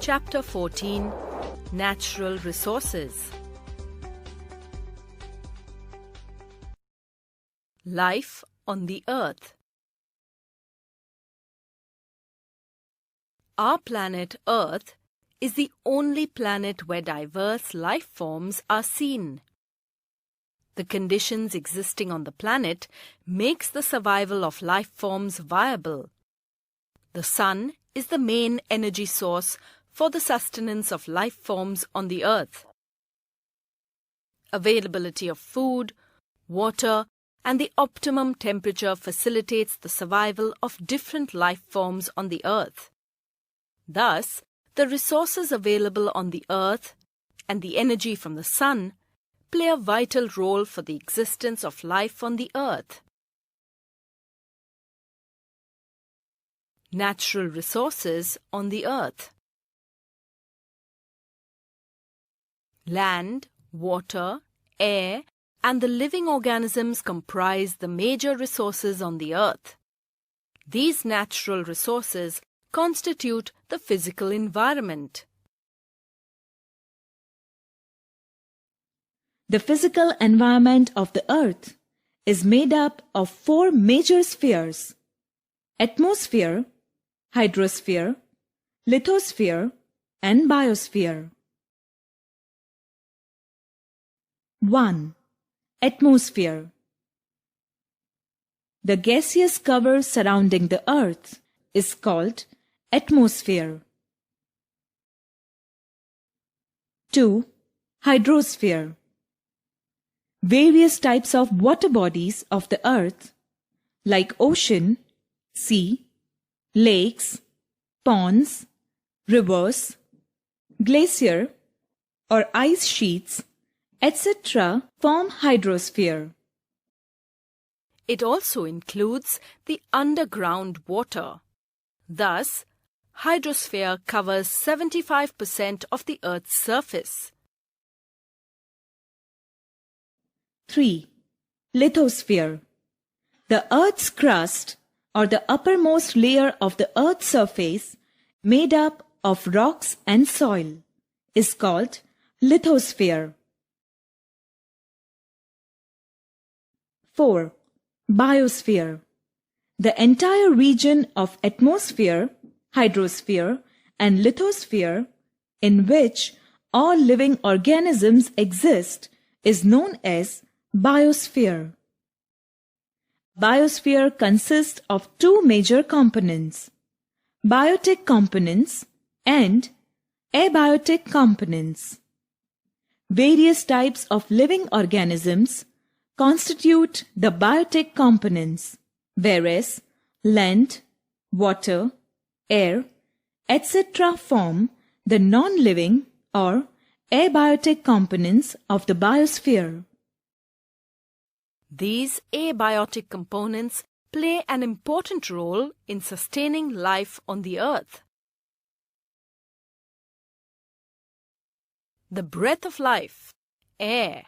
Chapter 14 Natural Resources. Life on the Earth. Our planet Earth is the only planet where diverse life forms are seen. The conditions existing on the planet makes the survival of life forms viable. The sun is the main energy source for the sustenance of life forms on the Earth. Availability of food, water, and the optimum temperature facilitates the survival of different life forms on the Earth. Thus, the resources available on the Earth and the energy from the sun play a vital role for the existence of life on the Earth. Natural resources on the Earth. Land, water, air, and the living organisms comprise the major resources on the Earth. These natural resources constitute the physical environment. The physical environment of the Earth is made up of four major spheres: atmosphere, hydrosphere, lithosphere, and biosphere. 1. Atmosphere. The gaseous cover surrounding the Earth is called atmosphere. 2. Hydrosphere. Various types of water bodies of the Earth, like ocean, sea, lakes, ponds, rivers, glacier, or ice sheets, etc., form hydrosphere. It also includes the underground water. Thus, hydrosphere covers 75% of the Earth's surface. 3. Lithosphere. The Earth's crust, or the uppermost layer of the Earth's surface, made up of rocks and soil, is called lithosphere. 4. Biosphere. The entire region of atmosphere, hydrosphere, and lithosphere, in which all living organisms exist, is known as biosphere. Biosphere consists of two major components: biotic components and abiotic components. Various types of living organisms constitute the biotic components, whereas land, water, air, etc. form the non-living or abiotic components of the biosphere. These abiotic components play an important role in sustaining life on the Earth. The breath of life, air.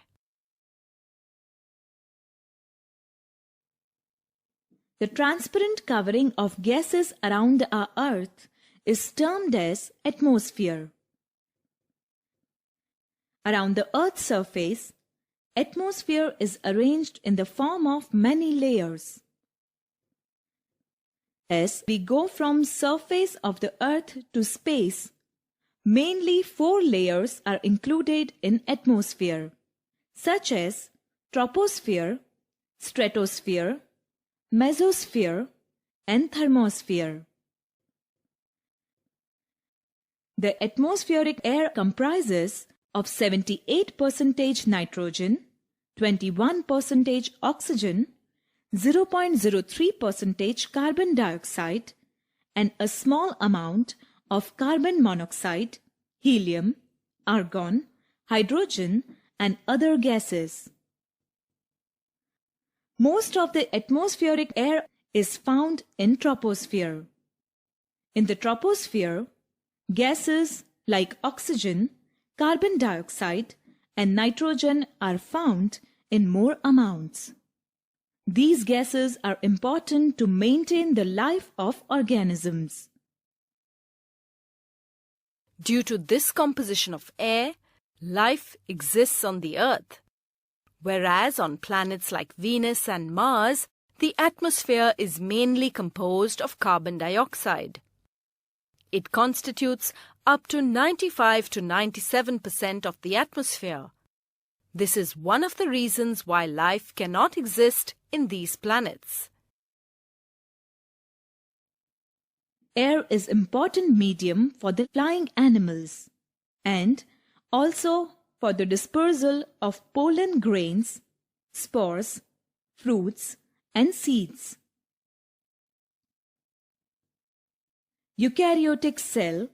The transparent covering of gases around our Earth is termed as atmosphere. Around the Earth's surface, atmosphere is arranged in the form of many layers. As we go from surface of the Earth to space, mainly four layers are included in atmosphere, such as troposphere, stratosphere, mesosphere, and thermosphere. The atmospheric air comprises of 78% nitrogen, 21% oxygen, 0.03% carbon dioxide, and a small amount of carbon monoxide, helium, argon, hydrogen, and other gases. Most of the atmospheric air is found in troposphere. In the troposphere, gases like oxygen, carbon dioxide, and nitrogen are found in more amounts. These gases are important to maintain the life of organisms. Due to this composition of air, life exists on the Earth. Whereas on planets like Venus and Mars, the atmosphere is mainly composed of carbon dioxide. It constitutes up to 95 to 97% of the atmosphere. This is one of the reasons why life cannot exist in these planets. Air is an important medium for the flying animals and also for the dispersal of pollen grains, spores, fruits, and seeds. Eukaryotic cell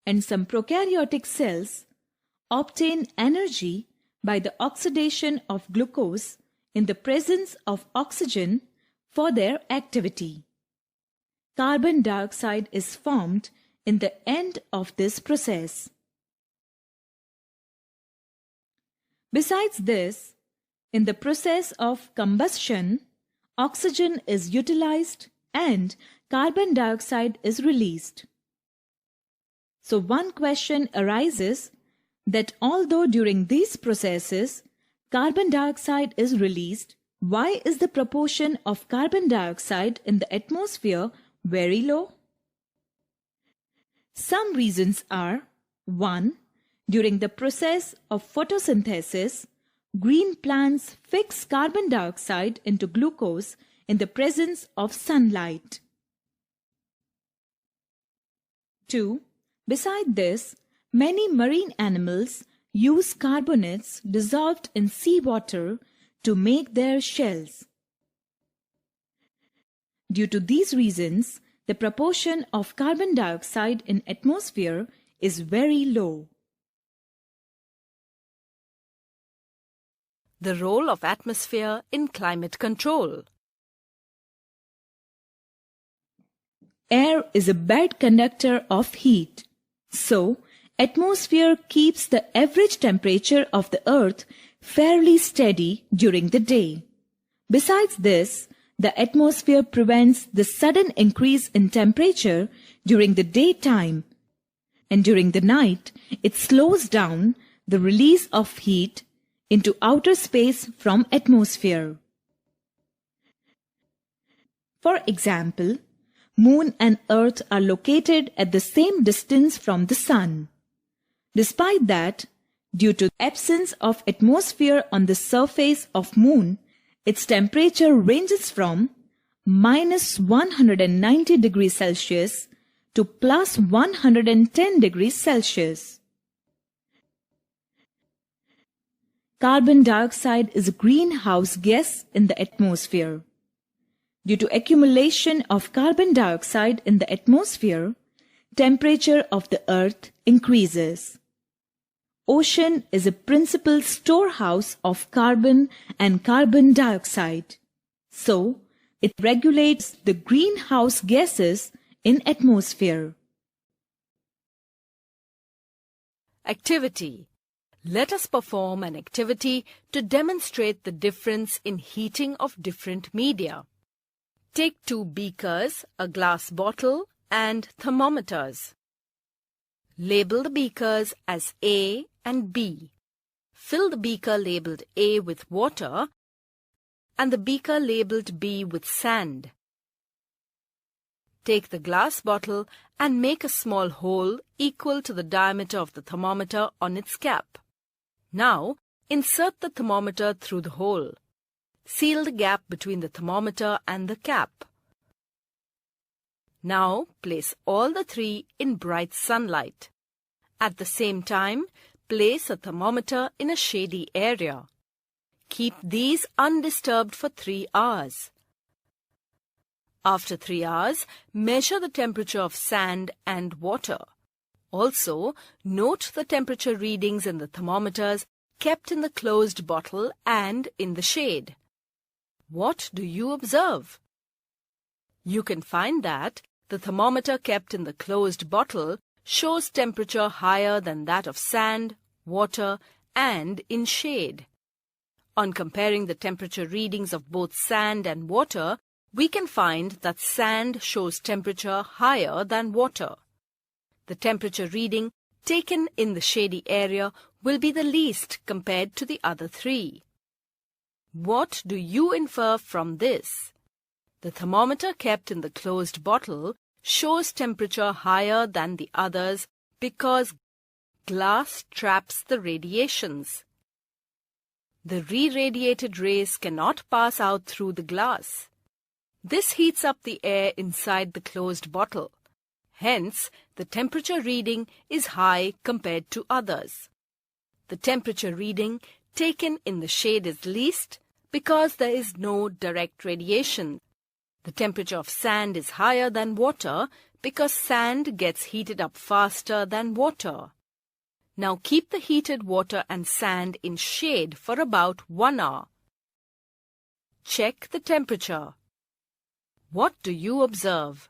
and some prokaryotic cells obtain energy by the oxidation of glucose in the presence of oxygen for their activity. Carbon dioxide is formed in the end of this process. Besides this, in the process of combustion, oxygen is utilized and carbon dioxide is released. So one question arises that although during these processes carbon dioxide is released, why is the proportion of carbon dioxide in the atmosphere very low? Some reasons are: 1. During the process of photosynthesis, green plants fix carbon dioxide into glucose in the presence of sunlight. 2. Beside this, many marine animals use carbonates dissolved in seawater to make their shells. Due to these reasons, the proportion of carbon dioxide in atmosphere is very low. The role of atmosphere in climate control. Air is a bad conductor of heat. So, atmosphere keeps the average temperature of the Earth fairly steady during the day. Besides this, the atmosphere prevents the sudden increase in temperature during the daytime, and during the night it slows down the release of heat into outer space from atmosphere. For example, Moon and Earth are located at the same distance from the Sun. Despite that, due to absence of atmosphere on the surface of Moon, its temperature ranges from minus 190 degrees Celsius to plus 110 degrees Celsius. Carbon dioxide is a greenhouse gas in the atmosphere. Due to accumulation of carbon dioxide in the atmosphere, temperature of the Earth increases. Ocean is a principal storehouse of carbon and carbon dioxide. So, it regulates the greenhouse gases in atmosphere. Activity. Let us perform an activity to demonstrate the difference in heating of different media. Take 2 beakers, a glass bottle, and thermometers. Label the beakers as A and B. Fill the beaker labeled A with water and the beaker labeled B with sand. Take the glass bottle and make a small hole equal to the diameter of the thermometer on its cap. Now, insert the thermometer through the hole. Seal the gap between the thermometer and the cap. Now, place all the 3 in bright sunlight. At the same time, place a thermometer in a shady area. Keep these undisturbed for 3 hours. After 3 hours, measure the temperature of sand and water. Also, note the temperature readings in the thermometers kept in the closed bottle and in the shade. What do you observe? You can find that the thermometer kept in the closed bottle shows temperature higher than that of sand, water, and in shade. On comparing the temperature readings of both sand and water, we can find that sand shows temperature higher than water. The temperature reading taken in the shady area will be the least compared to the other three. What do you infer from this? The thermometer kept in the closed bottle shows temperature higher than the others because glass traps the radiations. The re-radiated rays cannot pass out through the glass. This heats up the air inside the closed bottle. Hence, the temperature reading is high compared to others. The temperature reading taken in the shade is least because there is no direct radiation. The temperature of sand is higher than water because sand gets heated up faster than water. Now keep the heated water and sand in shade for about 1 hour. Check the temperature. What do you observe?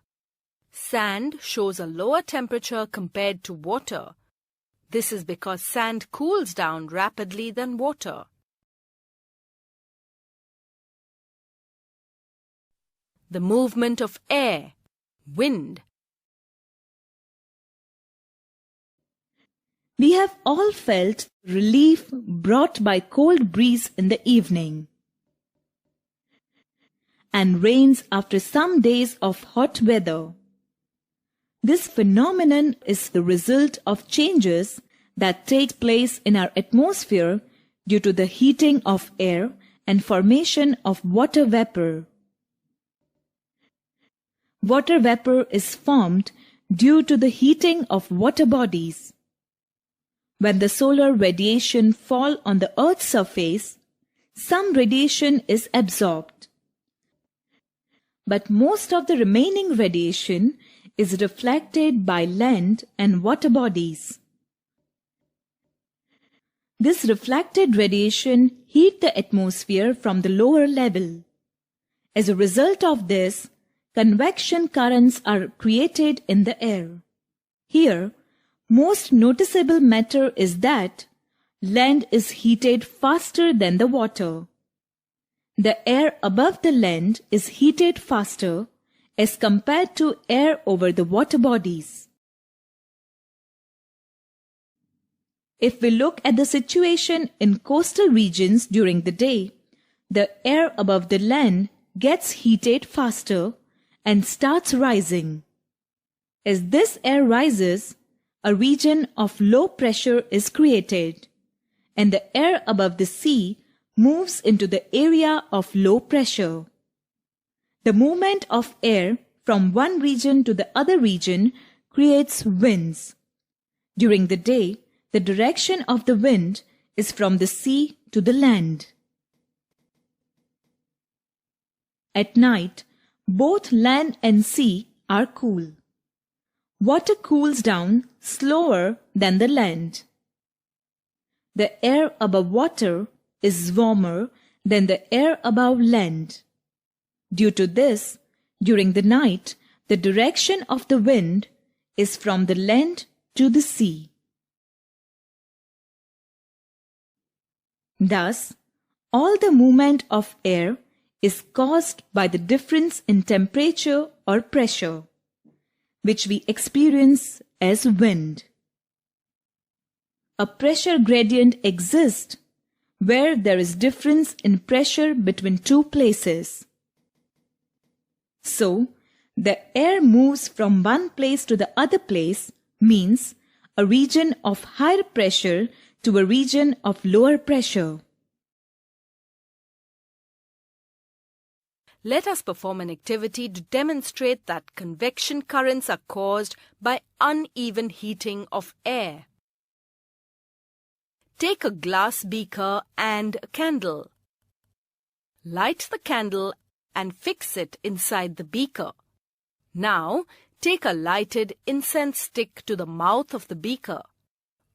Sand shows a lower temperature compared to water. This is because sand cools down rapidly than water. The movement of air, wind. We have all felt relief brought by cold breeze in the evening and rains after some days of hot weather. This phenomenon is the result of changes that take place in our atmosphere due to the heating of air and formation of water vapor. Water vapor is formed due to the heating of water bodies. When the solar radiation falls on the Earth's surface, some radiation is absorbed. But most of the remaining radiation is reflected by land and water bodies. This reflected radiation heats the atmosphere from the lower level. As a result of this, convection currents are created in the air. Here, most noticeable matter is that land is heated faster than the water. The air above the land is heated faster as compared to air over the water bodies. If we look at the situation in coastal regions during the day, the air above the land gets heated faster and starts rising. As this air rises, a region of low pressure is created, and the air above the sea moves into the area of low pressure. The movement of air from one region to the other region creates winds. During the day, the direction of the wind is from the sea to the land. At night, both land and sea are cool. Water cools down slower than the land. The air above water is warmer than the air above land. Due to this, during the night, the direction of the wind is from the land to the sea. Thus, all the movement of air is caused by the difference in temperature or pressure, which we experience as wind. A pressure gradient exists where there is difference in pressure between two places. So, the air moves from one place to the other place means a region of higher pressure to a region of lower pressure. Let us perform an activity to demonstrate that convection currents are caused by uneven heating of air. Take a glass beaker and a candle. Light the candle and fix it inside the beaker. Now, take a lighted incense stick to the mouth of the beaker.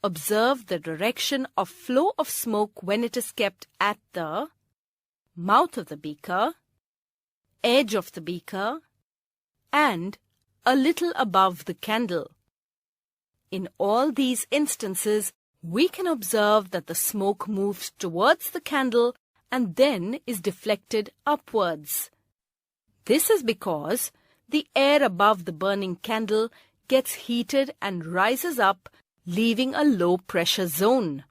Observe the direction of flow of smoke when it is kept at the mouth of the beaker, edge of the beaker, and a little above the candle. In all these instances, we can observe that the smoke moves towards the candle and then is deflected upwards. This is because the air above the burning candle gets heated and rises up leaving a low pressure zone.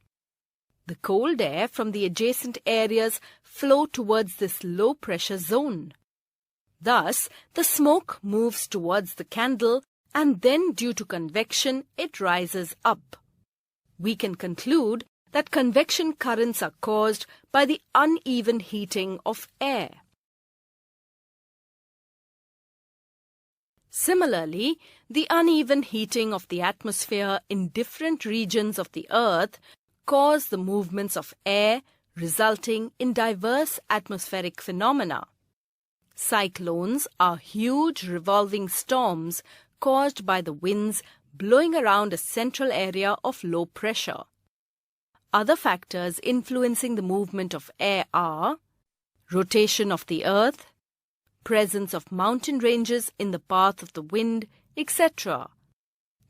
The cold air from the adjacent areas flow towards this low pressure zone. Thus, the smoke moves towards the candle and then due to convection it rises up. We can conclude that convection currents are caused by the uneven heating of air. Similarly, the uneven heating of the atmosphere in different regions of the Earth cause the movements of air, resulting in diverse atmospheric phenomena. Cyclones are huge revolving storms caused by the winds blowing around a central area of low pressure. Other factors influencing the movement of air are rotation of the Earth, presence of mountain ranges in the path of the wind, etc.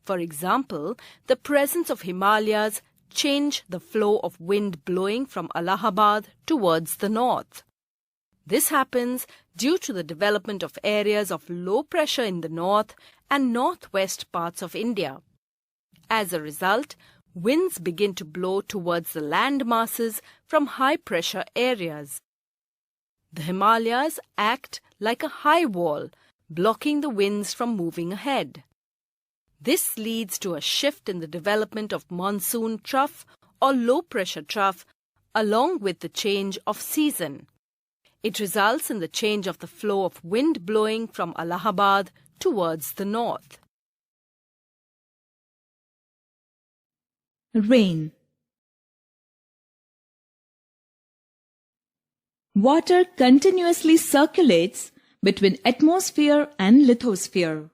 For example, the presence of Himalayas change the flow of wind blowing from Allahabad towards the north. This happens due to the development of areas of low pressure in the north and northwest parts of India. As a result, winds begin to blow towards the land masses from high pressure areas. The Himalayas act like a high wall, blocking the winds from moving ahead. This leads to a shift in the development of monsoon trough or low pressure trough along with the change of season. It results in the change of the flow of wind blowing from Allahabad towards the north. Rain. Water continuously circulates between atmosphere and lithosphere.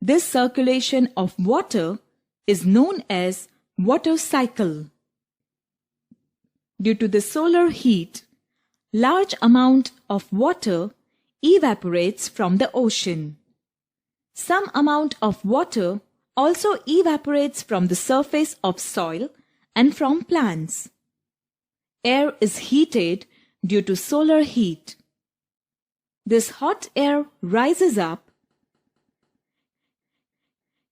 This circulation of water is known as water cycle. Due to the solar heat, large amount of water evaporates from the ocean. Some amount of water also evaporates from the surface of soil and from plants. Air is heated due to solar heat. This hot air rises up,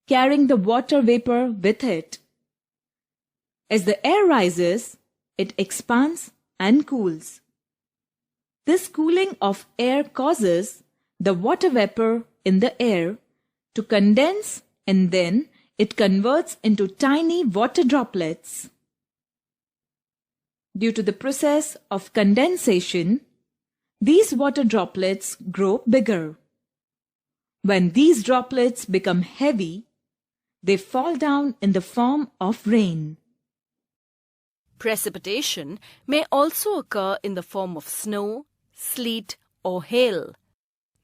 carrying the water vapor with it. As the air rises, it expands and cools. This cooling of air causes the water vapor in the air to condense and then it converts into tiny water droplets. Due to the process of condensation, these water droplets grow bigger. When these droplets become heavy, they fall down in the form of rain. Precipitation may also occur in the form of snow, sleet, or hail.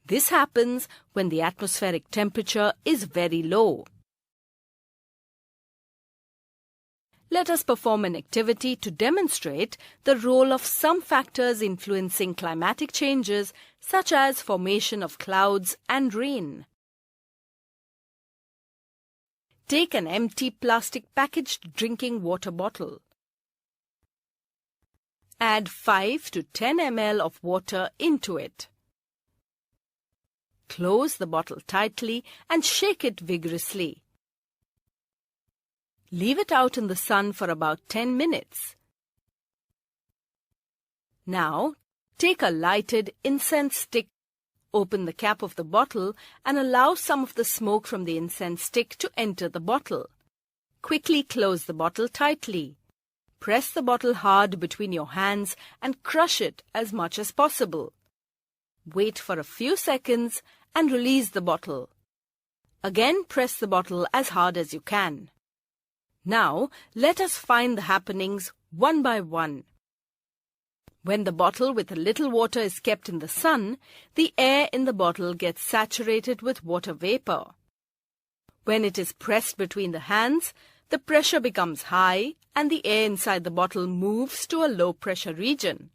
This happens when the atmospheric temperature is very low. Let us perform an activity to demonstrate the role of some factors influencing climatic changes, such as formation of clouds and rain. Take an empty plastic packaged drinking water bottle. Add 5 to 10 ml of water into it. Close the bottle tightly and shake it vigorously. Leave it out in the sun for about 10 minutes. Now, take a lighted incense stick, open the cap of the bottle and allow some of the smoke from the incense stick to enter the bottle. Quickly close the bottle tightly. Press the bottle hard between your hands and crush it as much as possible. Wait for a few seconds and release the bottle. Again, press the bottle as hard as you can. Now, let us find the happenings one by one. When the bottle with a little water is kept in the sun, the air in the bottle gets saturated with water vapor. When it is pressed between the hands, the pressure becomes high and the air inside the bottle moves to a low pressure region.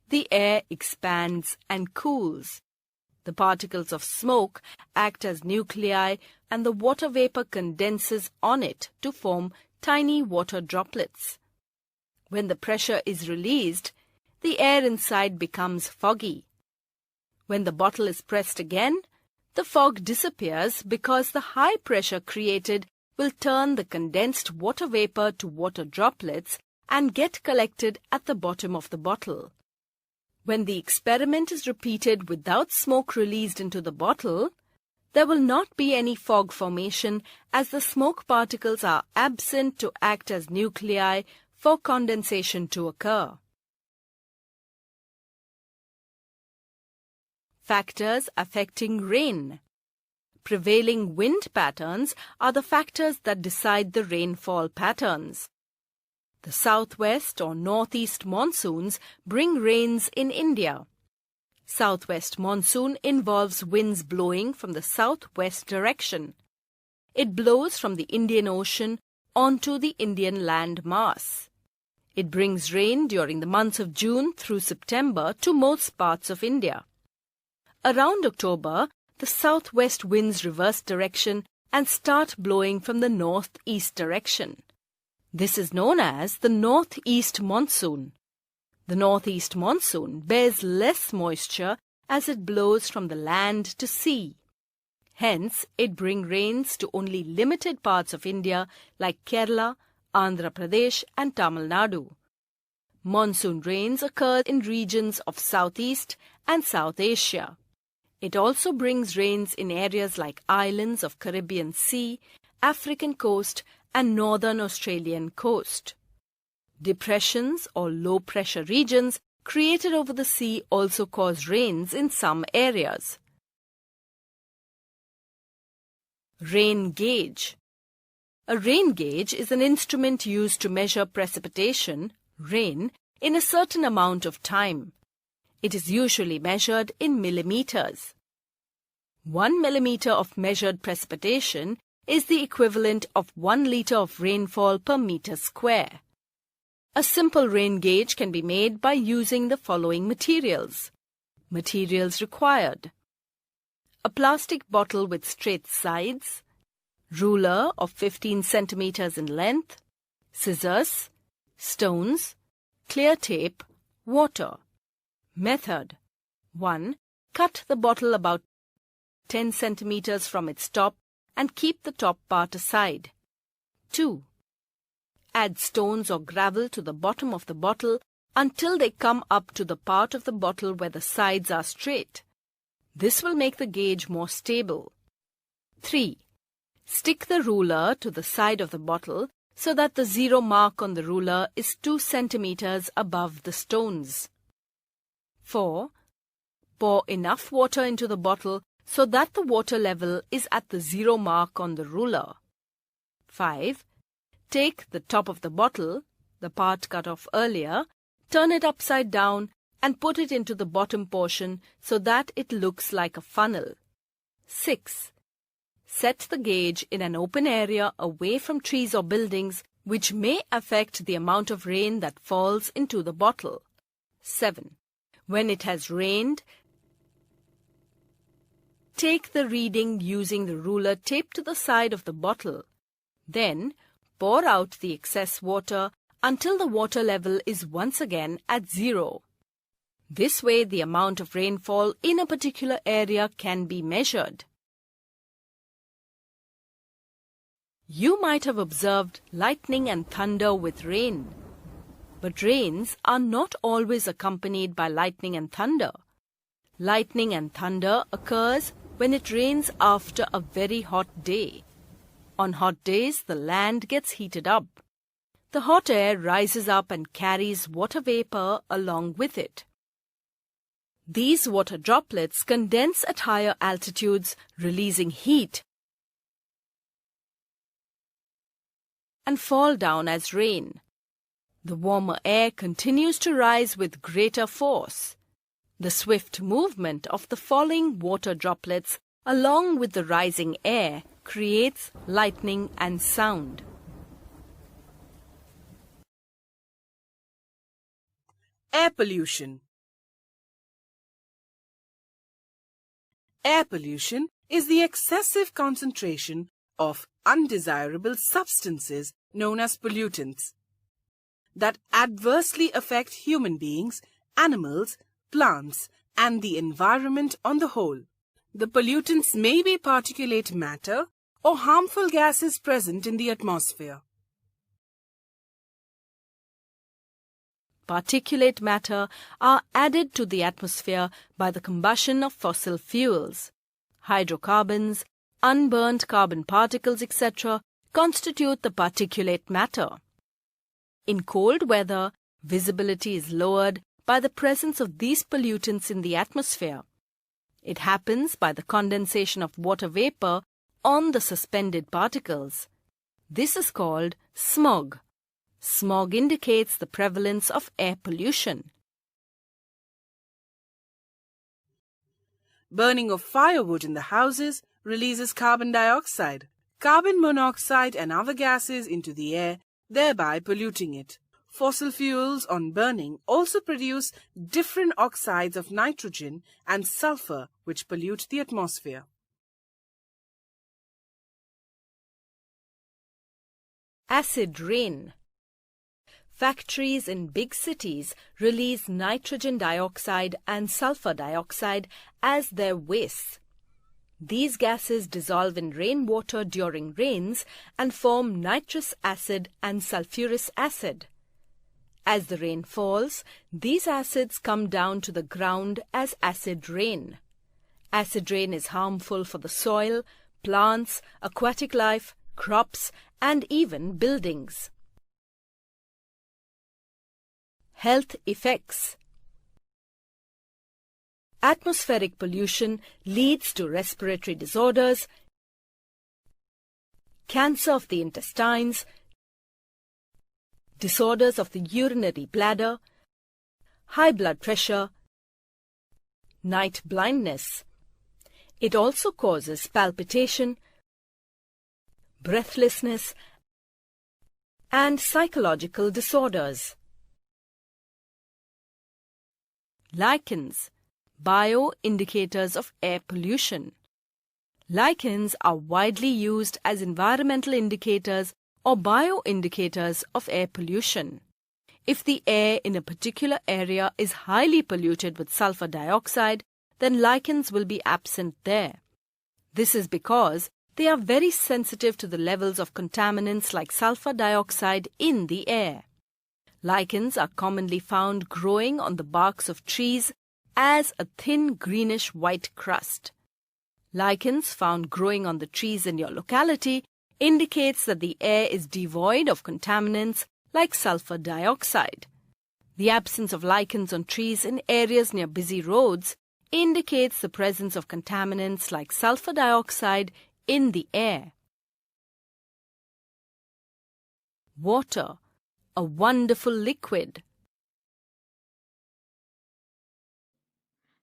The air expands and cools. The particles of smoke act as nuclei and the water vapor condenses on it to form tiny water droplets. When the pressure is released, the air inside becomes foggy. When the bottle is pressed again, the fog disappears because the high pressure created will turn the condensed water vapor to water droplets and get collected at the bottom of the bottle. When the experiment is repeated without smoke released into the bottle, there will not be any fog formation as the smoke particles are absent to act as nuclei for condensation to occur. Factors affecting rain. Prevailing wind patterns are the factors that decide the rainfall patterns. The southwest or northeast monsoons bring rains in India. Southwest monsoon involves winds blowing from the southwest direction. It blows from the Indian Ocean onto the Indian land mass. It brings rain during the months of June through September to most parts of India. Around October, the southwest winds reverse direction and start blowing from the northeast direction. This is known as the northeast monsoon. The northeast monsoon bears less moisture as it blows from the land to sea. Hence, it brings rains to only limited parts of India like Kerala, Andhra Pradesh and Tamil Nadu. Monsoon rains occur in regions of Southeast and South Asia. It also brings rains in areas like islands of Caribbean Sea, African coast and northern Australian coast. Depressions or low-pressure regions created over the sea also cause rains in some areas. Rain gauge. A rain gauge is an instrument used to measure precipitation, rain, in a certain amount of time. It is usually measured in millimeters. 1 millimeter of measured precipitation is the equivalent of 1 liter of rainfall per meter square. A simple rain gauge can be made by using the following materials. Materials required: a plastic bottle with straight sides, ruler of 15 centimeters in length, scissors, stones, clear tape, water. Method: 1. Cut the bottle about 10 centimeters from its top and keep the top part aside. 2. Add stones or gravel to the bottom of the bottle until they come up to the part of the bottle where the sides are straight. This will make the gauge more stable. 3. Stick the ruler to the side of the bottle so that the zero mark on the ruler is 2 centimeters above the stones. 4. Pour enough water into the bottle so that the water level is at the zero mark on the ruler. 5. Take the top of the bottle, the part cut off earlier, turn it upside down and put it into the bottom portion so that it looks like a funnel. 6. Set the gauge in an open area away from trees or buildings, which may affect the amount of rain that falls into the bottle. 7. When it has rained, take the reading using the ruler taped to the side of the bottle. Then, pour out the excess water until the water level is once again at zero. This way, the amount of rainfall in a particular area can be measured. You might have observed lightning and thunder with rain. But rains are not always accompanied by lightning and thunder. Lightning and thunder occurs when it rains after a very hot day. On hot days, the land gets heated up. The hot air rises up and carries water vapor along with it. These water droplets condense at higher altitudes, releasing heat, and fall down as rain. The warmer air continues to rise with greater force. The swift movement of the falling water droplets along with the rising air creates lightning and sound. Air pollution. Air pollution is the excessive concentration of undesirable substances known as pollutants that adversely affect human beings, animals, plants, and the environment on the whole. The pollutants may be particulate matter or harmful gases present in the atmosphere. Particulate matter are added to the atmosphere by the combustion of fossil fuels. Hydrocarbons, unburnt carbon particles, etc. constitute the particulate matter. In cold weather, visibility is lowered by the presence of these pollutants in the atmosphere. It happens by the condensation of water vapor on the suspended particles. This is called smog. Smog indicates the prevalence of air pollution. Burning of firewood in the houses releases carbon dioxide, carbon monoxide and other gases into the air, thereby polluting it. Fossil fuels on burning also produce different oxides of nitrogen and sulfur which pollute the atmosphere. Acid rain. Factories in big cities release nitrogen dioxide and sulfur dioxide as their wastes. These gases dissolve in rainwater during rains and form nitrous acid and sulfurous acid. As the rain falls, these acids come down to the ground as acid rain. Acid rain is harmful for the soil, plants, aquatic life, crops, and even buildings. Health effects. Atmospheric pollution leads to respiratory disorders, cancer of the intestines, disorders of the urinary bladder, high blood pressure, night blindness. It also causes palpitation, breathlessness, and psychological disorders. Lichens, bio-indicators of air pollution. Lichens are widely used as environmental indicators or bio-indicators of air pollution. If the air in a particular area is highly polluted with sulfur dioxide, then lichens will be absent there. This is because they are very sensitive to the levels of contaminants like sulfur dioxide in the air. Lichens are commonly found growing on the barks of trees as a thin greenish-white crust. Lichens found growing on the trees in your locality indicates that the air is devoid of contaminants like sulfur dioxide. The absence of lichens on trees in areas near busy roads indicates the presence of contaminants like sulfur dioxide in the air. Water, a wonderful liquid.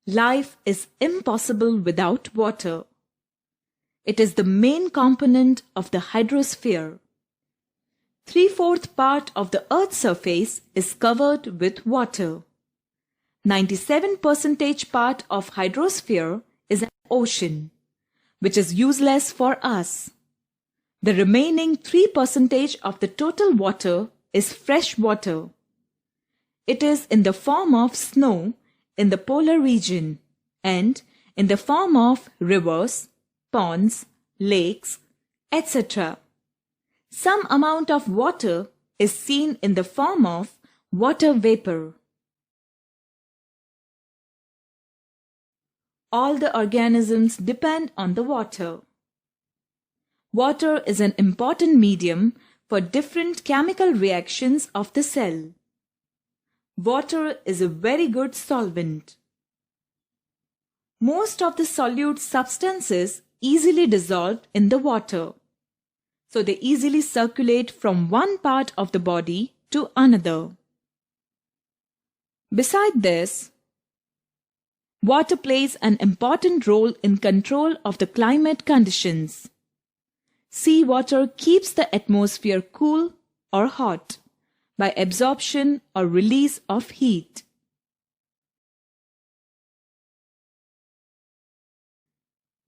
Life is impossible without water. It is the main component of the hydrosphere. 3/4 part of the Earth's surface is covered with water. 97% part of hydrosphere is an ocean, which is useless for us. The remaining 3% of the total water is fresh water. It is in the form of snow in the polar region and in the form of rivers, ponds, lakes, etc. Some amount of water is seen in the form of water vapor. All the organisms depend on the water. Water is an important medium for different chemical reactions of the cell. Water is a very good solvent. Most of the solute substances easily dissolve in the water, so they easily circulate from one part of the body to another. Beside this, water plays an important role in control of the climate conditions. Seawater keeps the atmosphere cool or hot by absorption or release of heat.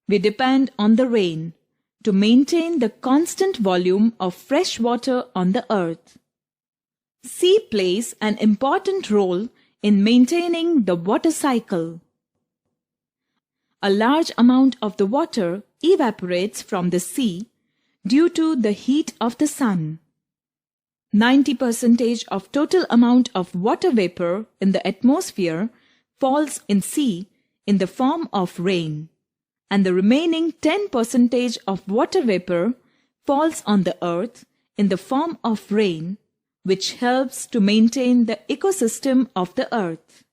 We depend on the rain to maintain the constant volume of fresh water on the earth. Sea plays an important role in maintaining the water cycle. A large amount of the water evaporates from the sea due to the heat of the sun. 90% of total amount of water vapor in the atmosphere falls in sea in the form of rain, and the remaining 10% of water vapor falls on the earth in the form of rain, which helps to maintain the ecosystem of the earth.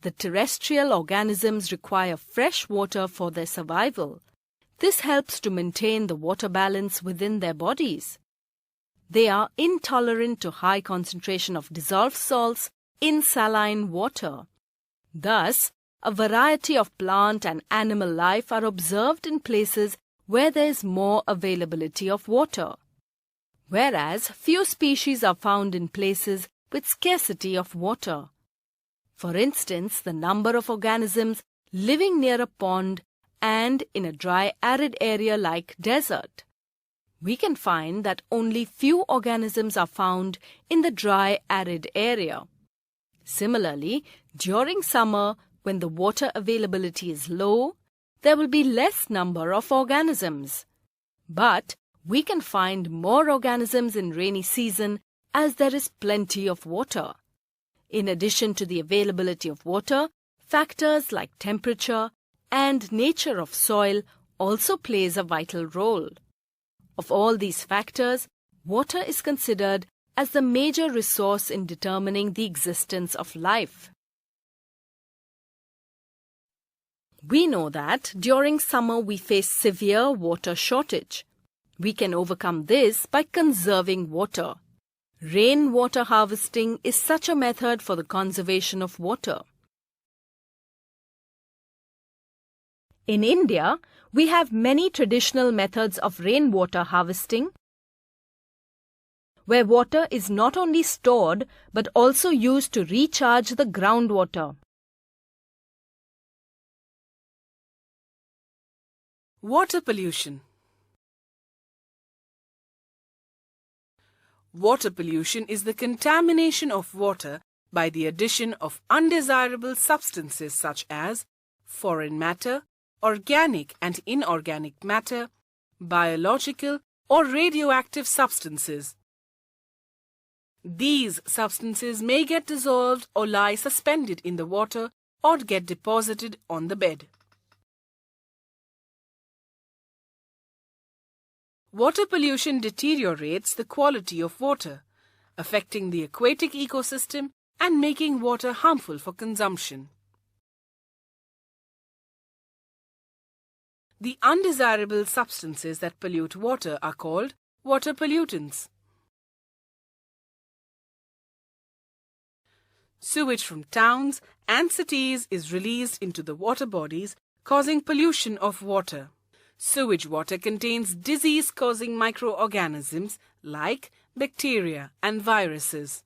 The terrestrial organisms require fresh water for their survival. This helps to maintain the water balance within their bodies. They are intolerant to high concentration of dissolved salts in saline water. Thus, a variety of plant and animal life are observed in places where there is more availability of water, whereas few species are found in places with scarcity of water. For instance, the number of organisms living near a pond and in a dry arid area like desert. We can find that only few organisms are found in the dry arid area. Similarly, during summer, when the water availability is low, there will be less number of organisms. But we can find more organisms in rainy season as there is plenty of water. In addition to the availability of water, factors like temperature and nature of soil also plays a vital role. Of all these factors, water is considered as the major resource in determining the existence of life. We know that during summer we face severe water shortage. We can overcome this by conserving water. Rainwater harvesting is such a method for the conservation of water. In India, we have many traditional methods of rainwater harvesting, where water is not only stored but also used to recharge the groundwater. Water pollution. Water pollution is the contamination of water by the addition of undesirable substances such as foreign matter, organic and inorganic matter, biological or radioactive substances. These substances may get dissolved or lie suspended in the water or get deposited on the bed. Water pollution deteriorates the quality of water, affecting the aquatic ecosystem and making water harmful for consumption. The undesirable substances that pollute water are called water pollutants. Sewage from towns and cities is released into the water bodies, causing pollution of water. Sewage water contains disease-causing microorganisms like bacteria and viruses.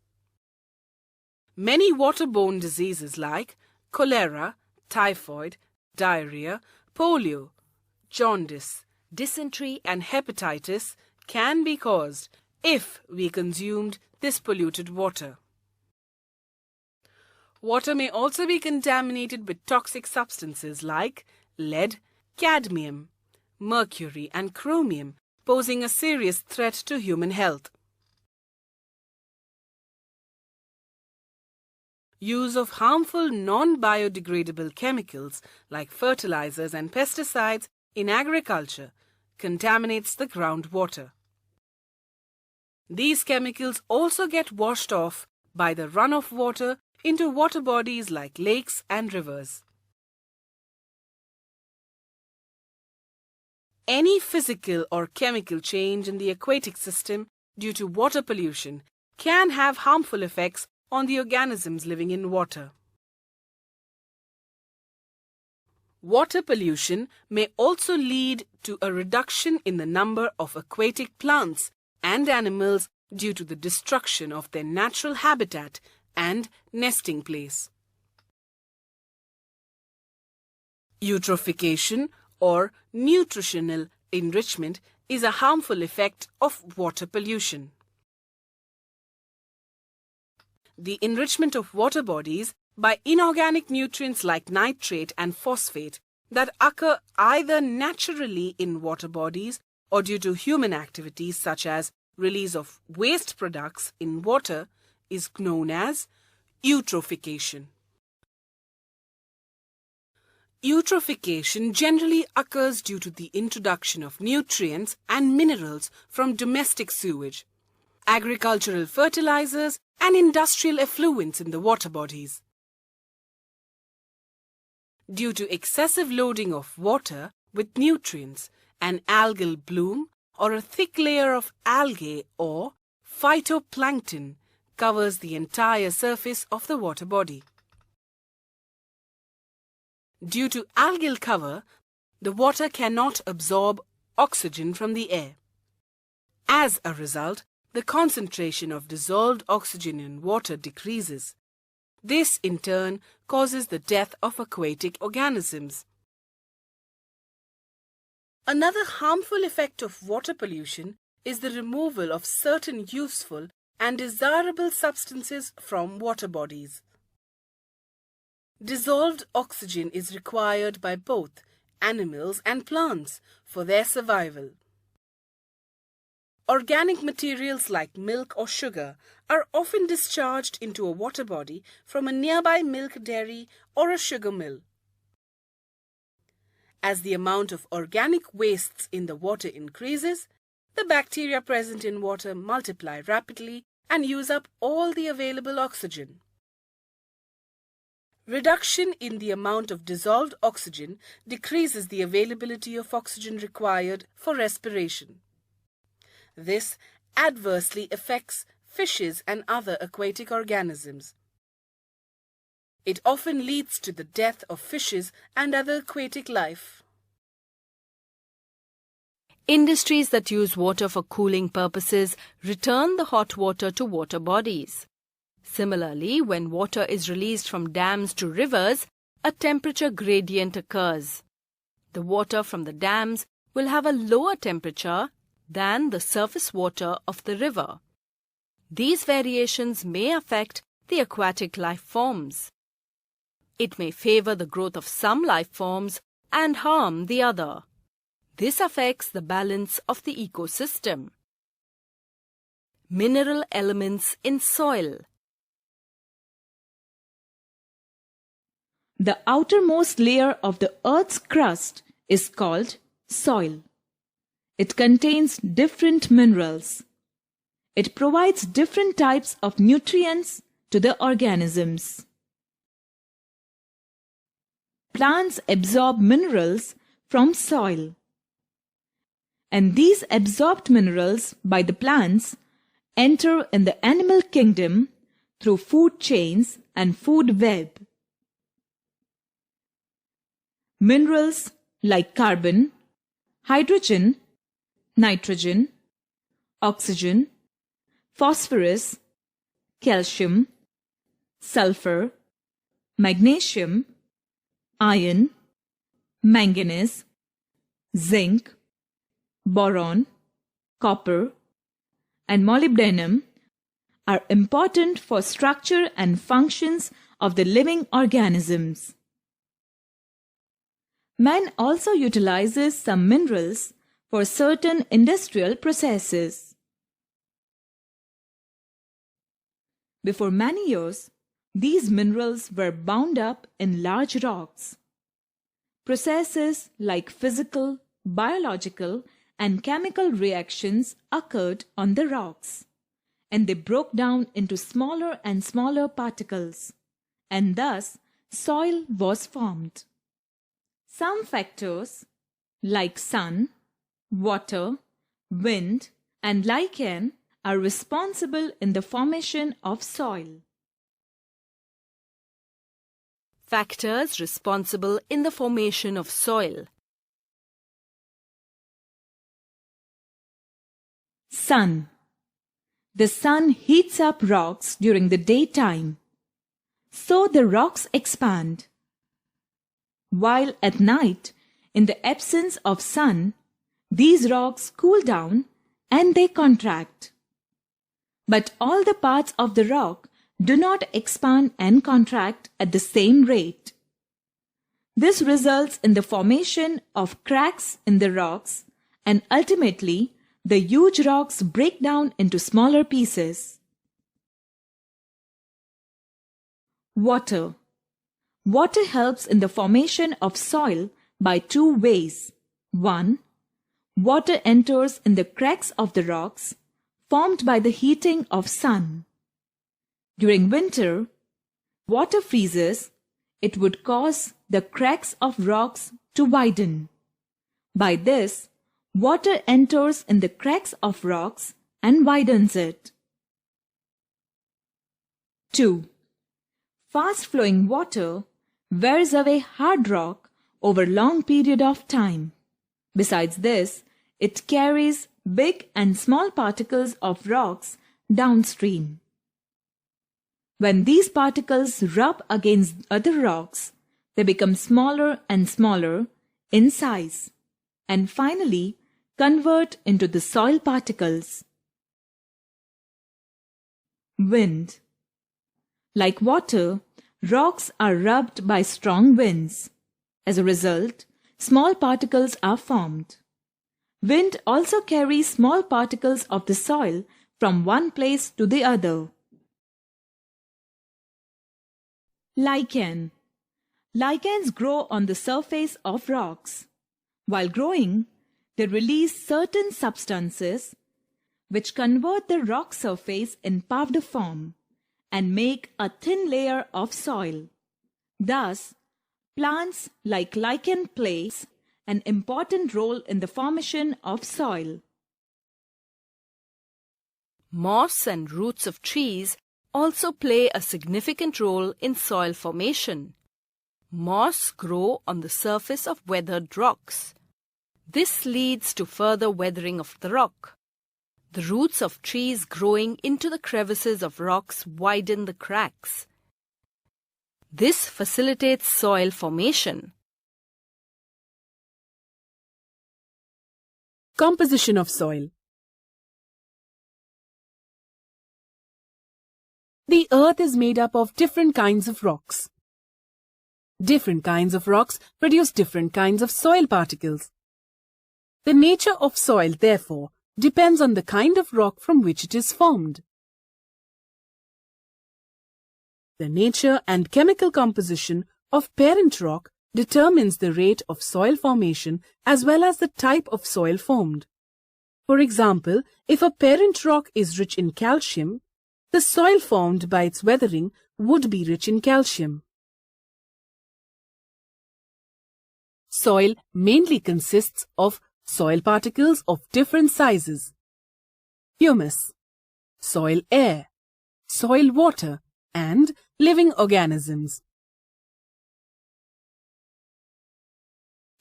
Many waterborne diseases like cholera, typhoid, diarrhea, polio, jaundice, dysentery and hepatitis can be caused if we consumed this polluted water. Water may also be contaminated with toxic substances like lead, cadmium, mercury and chromium, posing a serious threat to human health. Use of harmful non-biodegradable chemicals like fertilizers and pesticides in agriculture contaminates the groundwater. These chemicals also get washed off by the runoff water into water bodies like lakes and rivers. Any physical or chemical change in the aquatic system due to water pollution can have harmful effects on the organisms living in water. Water pollution may also lead to a reduction in the number of aquatic plants and animals due to the destruction of their natural habitat and nesting place. Eutrophication or nutritional enrichment is a harmful effect of water pollution. The enrichment of water bodies by inorganic nutrients like nitrate and phosphate that occur either naturally in water bodies or due to human activities such as release of waste products in water is known as eutrophication. Eutrophication generally occurs due to the introduction of nutrients and minerals from domestic sewage, agricultural fertilizers, and industrial effluents in the water bodies. Due to excessive loading of water with nutrients, an algal bloom or a thick layer of algae or phytoplankton covers the entire surface of the water body. Due to algal cover, the water cannot absorb oxygen from the air. As a result, the concentration of dissolved oxygen in water decreases. This, in turn, causes the death of aquatic organisms. Another harmful effect of water pollution is the removal of certain useful and desirable substances from water bodies. Dissolved oxygen is required by both animals and plants for their survival. Organic materials like milk or sugar are often discharged into a water body from a nearby milk dairy or a sugar mill. As the amount of organic wastes in the water increases, the bacteria present in water multiply rapidly and use up all the available oxygen. Reduction in the amount of dissolved oxygen decreases the availability of oxygen required for respiration. This adversely affects fishes and other aquatic organisms. It often leads to the death of fishes and other aquatic life. Industries that use water for cooling purposes return the hot water to water bodies. Similarly, when water is released from dams to rivers, a temperature gradient occurs. The water from the dams will have a lower temperature than the surface water of the river. These variations may affect the aquatic life forms. It may favor the growth of some life forms and harm the other. This affects the balance of the ecosystem. Mineral elements in soil. The outermost layer of the Earth's crust is called soil. It contains different minerals. It provides different types of nutrients to the organisms. Plants absorb minerals from soil. And these absorbed minerals by the plants enter in the animal kingdom through food chains and food web. Minerals like carbon, hydrogen, nitrogen, oxygen, phosphorus, calcium, sulfur, magnesium, iron, manganese, zinc, boron, copper, and molybdenum are important for structure and functions of the living organisms. Man also utilizes some minerals for certain industrial processes. Before many years, these minerals were bound up in large rocks. Processes like physical, biological, and chemical reactions occurred on the rocks, and they broke down into smaller and smaller particles, and thus soil was formed. Some factors like sun, water, wind, and lichen are responsible in the formation of soil. Factors responsible in the formation of soil. Sun. The sun heats up rocks during the daytime, so the rocks expand. While at night, in the absence of sun, these rocks cool down and they contract. But all the parts of the rock do not expand and contract at the same rate. This results in the formation of cracks in the rocks, and ultimately, the huge rocks break down into smaller pieces. Water. Water helps in the formation of soil by two ways. 1. Water enters in the cracks of the rocks formed by the heating of sun. During winter, water freezes. It would cause the cracks of rocks to widen. By this, water enters in the cracks of rocks and widens it. 2. Fast-flowing water wears away hard rock over a long period of time. Besides this, it carries big and small particles of rocks downstream. When these particles rub against other rocks, they become smaller and smaller in size and finally convert into the soil particles. Wind. Like water, rocks are rubbed by strong winds. As a result, small particles are formed. Wind also carries small particles of the soil from one place to the other. Lichen. Lichens grow on the surface of rocks. While growing, they release certain substances which convert the rock surface in powder form and make a thin layer of soil. Thus, plants like lichen play an important role in the formation of soil. Moss and roots of trees also play a significant role in soil formation. Moss grow on the surface of weathered rocks. This leads to further weathering of the rock. The roots of trees growing into the crevices of rocks widen the cracks. This facilitates soil formation. Composition of soil. The earth is made up of different kinds of rocks. Different kinds of rocks produce different kinds of soil particles. The nature of soil, therefore, depends on the kind of rock from which it is formed. The nature and chemical composition of parent rock determines the rate of soil formation as well as the type of soil formed. For example, if a parent rock is rich in calcium, the soil formed by its weathering would be rich in calcium. Soil mainly consists of soil particles of different sizes: humus, soil air, soil water, and living organisms.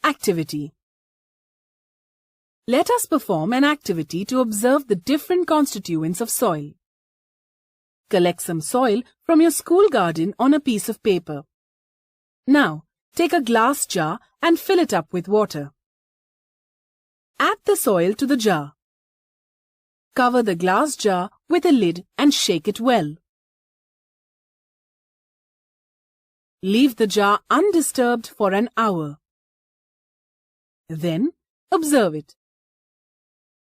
Activity. Let us perform an activity to observe the different constituents of soil. Collect some soil from your school garden on a piece of paper. Now, take a glass jar and fill it up with water. Add the soil to the jar. Cover the glass jar with a lid and shake it well. Leave the jar undisturbed for an hour. Then, observe it.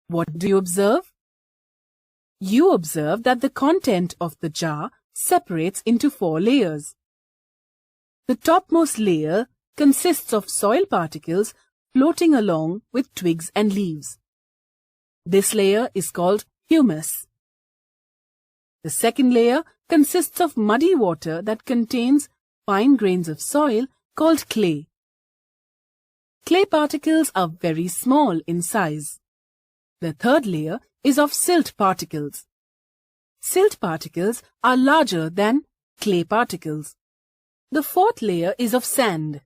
What do you observe? You observe that the content of the jar separates into 4 layers. The topmost layer consists of soil particles floating along with twigs and leaves. This layer is called humus. The second layer consists of muddy water that contains fine grains of soil called clay. Clay particles are very small in size. The third layer is of silt particles. Silt particles are larger than clay particles. The fourth layer is of sand.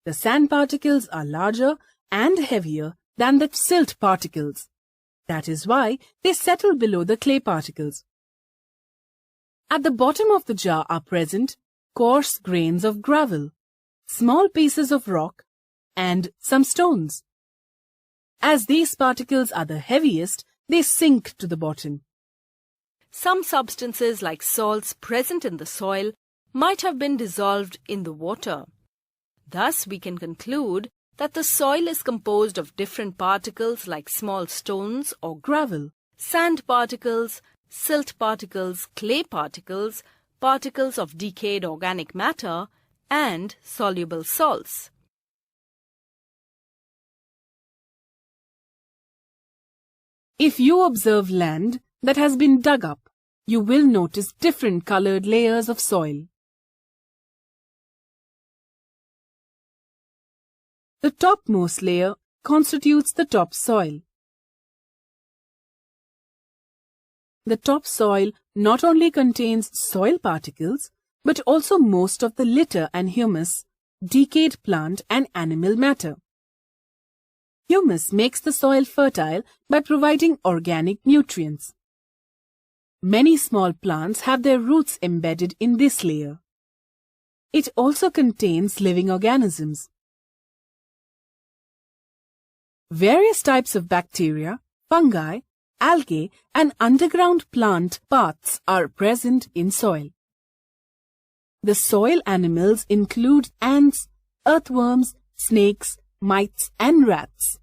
The sand particles are larger and heavier than the silt particles. That is why they settle below the clay particles. At the bottom of the jar are present coarse grains of gravel, small pieces of rock, and some stones. As these particles are the heaviest, they sink to the bottom. Some substances like salts present in the soil might have been dissolved in the water. Thus, we can conclude that the soil is composed of different particles like small stones or gravel, sand particles, silt particles, clay particles, particles of decayed organic matter, and soluble salts. If you observe land that has been dug up, you will notice different colored layers of soil. The topmost layer constitutes the topsoil. The topsoil not only contains soil particles, but also most of the litter and humus, decayed plant and animal matter. Humus makes the soil fertile by providing organic nutrients. Many small plants have their roots embedded in this layer. It also contains living organisms. Various types of bacteria, fungi, algae, and underground plant parts are present in soil. The soil animals include ants, earthworms, snakes, mites, and rats.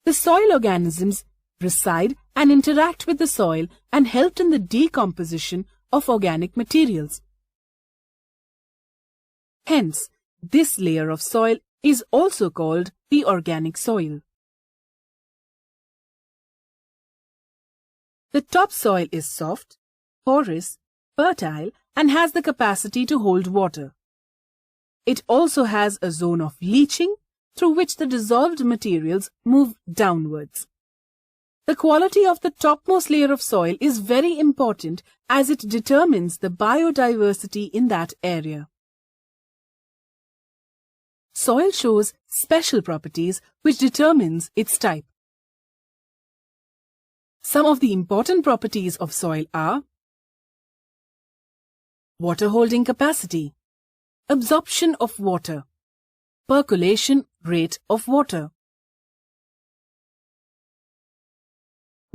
The soil organisms reside and interact with the soil and help in the decomposition of organic materials. Hence, this layer of soil is also called the organic soil. The topsoil is soft, porous, fertile, and has the capacity to hold water. It also has a zone of leaching through which the dissolved materials move downwards. The quality of the topmost layer of soil is very important as it determines the biodiversity in that area. Soil shows special properties which determines its type. Some of the important properties of soil are water holding capacity, absorption of water, percolation rate of water.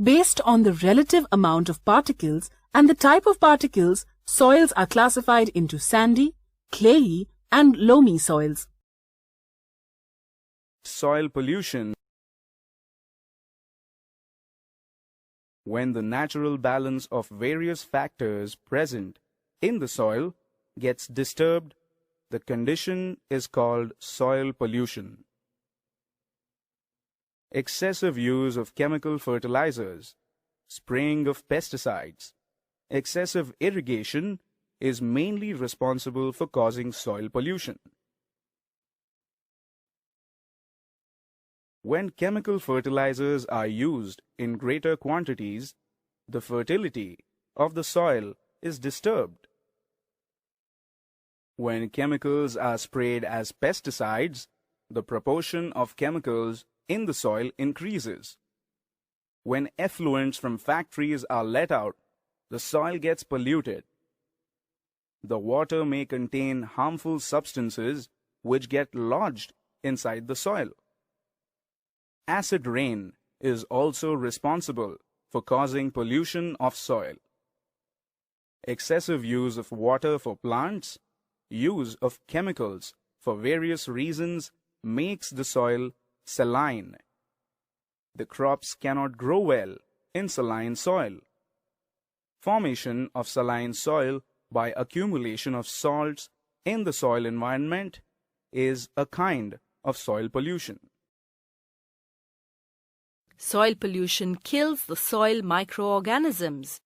Based on the relative amount of particles and the type of particles, soils are classified into sandy, clayey, and loamy soils. Soil pollution. When the natural balance of various factors present in the soil gets disturbed, the condition is called soil pollution. Excessive use of chemical fertilizers, spraying of pesticides, excessive irrigation is mainly responsible for causing soil pollution. When chemical fertilizers are used in greater quantities, the fertility of the soil is disturbed. When chemicals are sprayed as pesticides, the proportion of chemicals in the soil increases. When effluents from factories are let out, the soil gets polluted. The water may contain harmful substances which get lodged inside the soil. Acid rain is also responsible for causing pollution of soil. Excessive use of water for plants, use of chemicals for various reasons makes the soil saline. The crops cannot grow well in saline soil. Formation of saline soil by accumulation of salts in the soil environment is a kind of soil pollution. Soil pollution kills the soil microorganisms.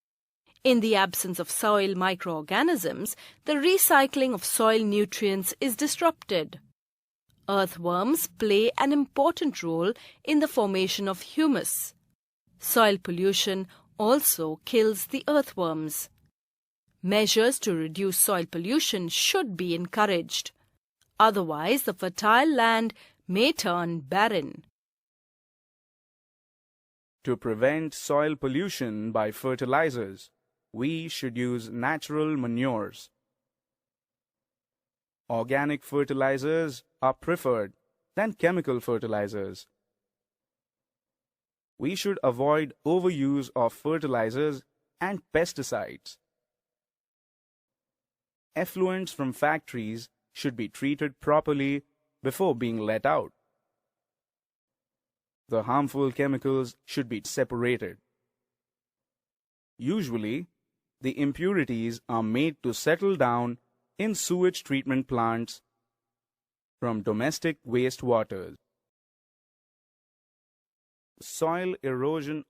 In the absence of soil microorganisms, the recycling of soil nutrients is disrupted. Earthworms play an important role in the formation of humus. Soil pollution also kills the earthworms. Measures to reduce soil pollution should be encouraged. Otherwise, the fertile land may turn barren. To prevent soil pollution by fertilizers, we should use natural manures. Organic fertilizers are preferred than chemical fertilizers. We should avoid overuse of fertilizers and pesticides. Effluents from factories should be treated properly before being let out. The harmful chemicals should be separated. Usually, the impurities are made to settle down in sewage treatment plants from domestic wastewaters. Soil erosion.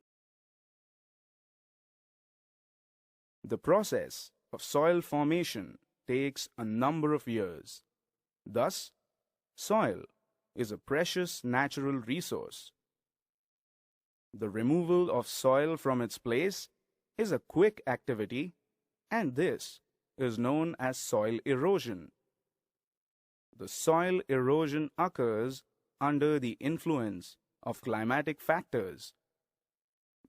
The process of soil formation takes a number of years. Thus, soil is a precious natural resource. The removal of soil from its place is a quick activity, and this is known as soil erosion. The soil erosion occurs under the influence of climatic factors.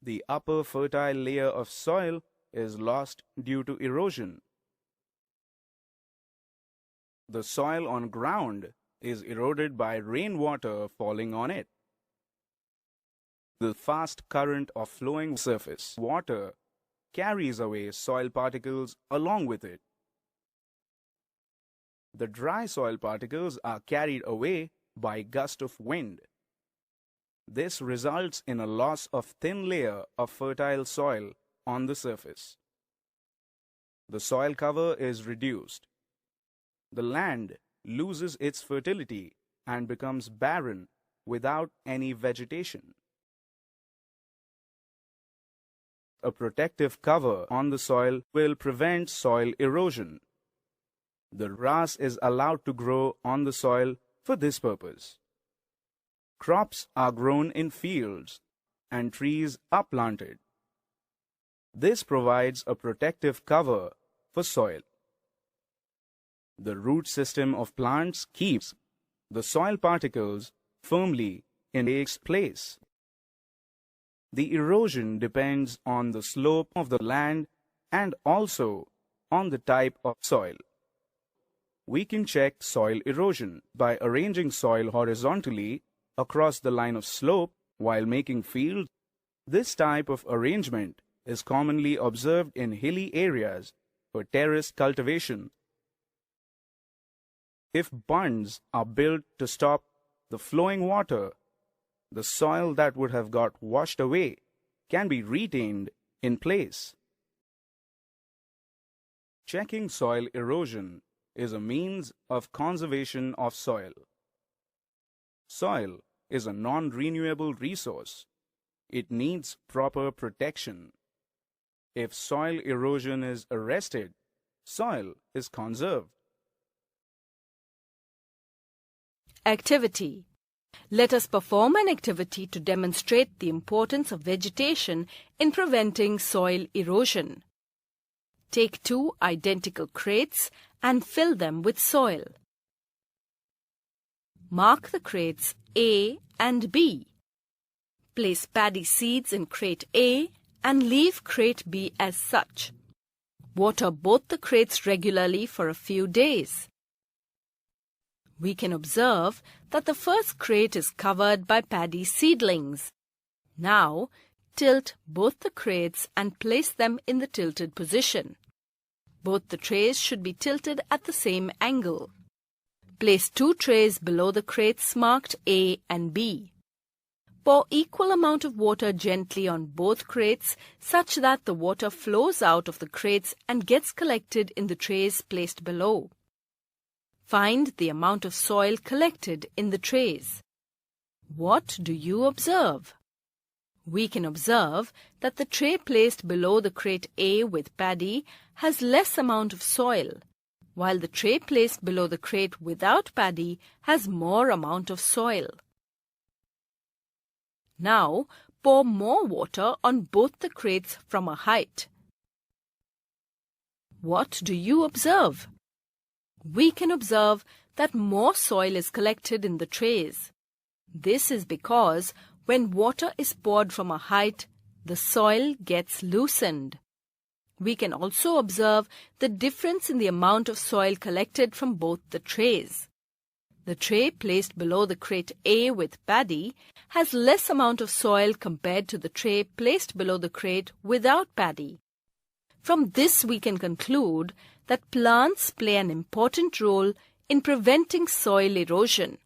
The upper fertile layer of soil is lost due to erosion. The soil on ground is eroded by rainwater falling on it. The fast current of flowing surface water carries away soil particles along with it. The dry soil particles are carried away by gust of wind. This results in a loss of thin layer of fertile soil on the surface. The soil cover is reduced. The land loses its fertility and becomes barren without any vegetation. A protective cover on the soil will prevent soil erosion. The grass is allowed to grow on the soil for this purpose. Crops are grown in fields and trees are planted. This provides a protective cover for soil. The root system of plants keeps the soil particles firmly in its place. The erosion depends on the slope of the land and also on the type of soil. We can check soil erosion by arranging soil horizontally across the line of slope while making fields. This type of arrangement is commonly observed in hilly areas for terrace cultivation. If bunds are built to stop the flowing water, the soil that would have got washed away can be retained in place. Checking soil erosion is a means of conservation of soil. Soil is a non-renewable resource. It needs proper protection. If soil erosion is arrested, soil is conserved. Activity. Let us perform an activity to demonstrate the importance of vegetation in preventing soil erosion. Take 2 identical crates and fill them with soil. Mark the crates A and B. Place paddy seeds in crate A and leave crate B as such. Water both the crates regularly for a few days. We can observe that the first crate is covered by paddy seedlings. Now, tilt both the crates and place them in the tilted position. Both the trays should be tilted at the same angle. Place 2 trays below the crates marked A and B. Pour equal amount of water gently on both crates such that the water flows out of the crates and gets collected in the trays placed below. Find the amount of soil collected in the trays. What do you observe? We can observe that the tray placed below the crate A with paddy has less amount of soil, while the tray placed below the crate without paddy has more amount of soil. Now, pour more water on both the crates from a height. What do you observe? We can observe that more soil is collected in the trays. This is because when water is poured from a height, the soil gets loosened. We can also observe the difference in the amount of soil collected from both the trays. The tray placed below the crate A with paddy has less amount of soil compared to the tray placed below the crate without paddy. From this we can conclude that plants play an important role in preventing soil erosion.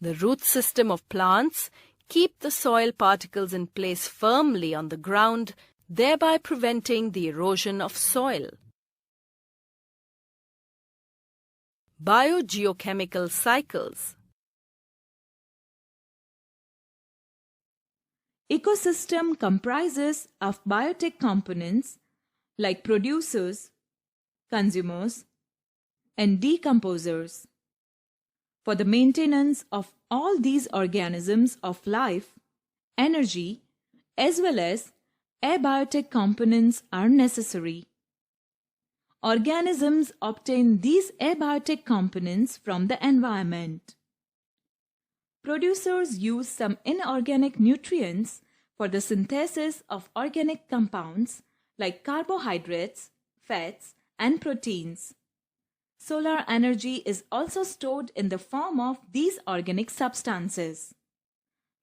The root system of plants keep the soil particles in place firmly on the ground, thereby preventing the erosion of soil. Biogeochemical cycles. Ecosystem comprises of biotic components like producers, consumers, and decomposers. For the maintenance of all these organisms of life, energy as well as abiotic components are necessary. Organisms obtain these abiotic components from the environment. Producers use some inorganic nutrients for the synthesis of organic compounds like carbohydrates, fats, and proteins. Solar energy is also stored in the form of these organic substances.